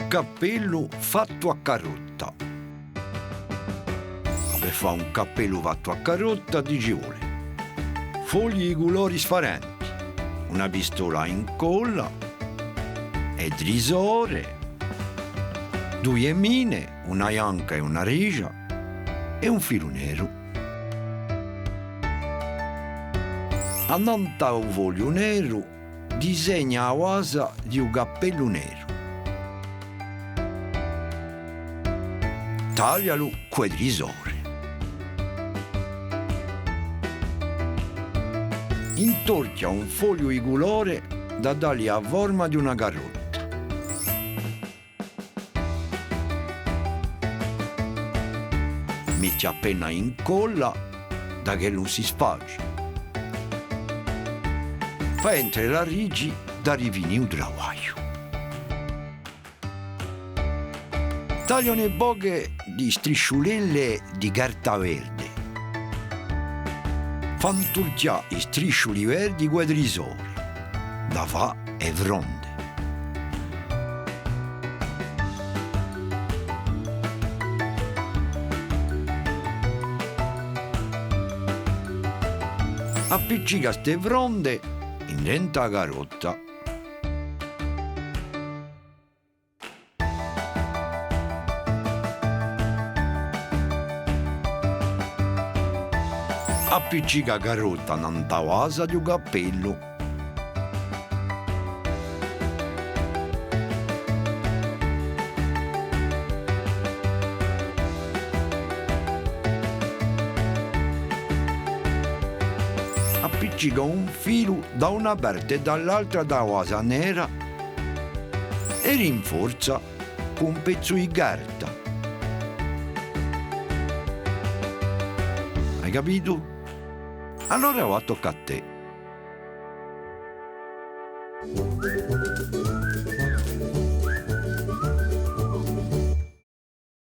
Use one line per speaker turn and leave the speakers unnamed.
cappello fatto a carotta. Per fare un cappello fatto a carotta ci vuole foglie di colori sfarenti, una pistola in colla, e trisore, due mine, una bianca e una rigia, e un filo nero. Andando al foglio nero, disegna la base di un cappello nero. Taglialo con il trisore. Intorcia un foglio di colore da dargli la forma di una carotta. Metti appena in colla da che non si sfalci. Fa entrare la rigi da rifinire il travaglio. Taglio le boghe di strisciolelle di carta verde. Fanturcia i striscioli verdi con i trisori, da fa e fronde. Appiccica ste fronde in dentro la carotta. Appiccica carotta nella vasa di un cappello. Appiccica un filo da una parte e dall'altra da vasa nera e rinforza con un pezzo di carta. Hai capito? Allora va a toccare a te.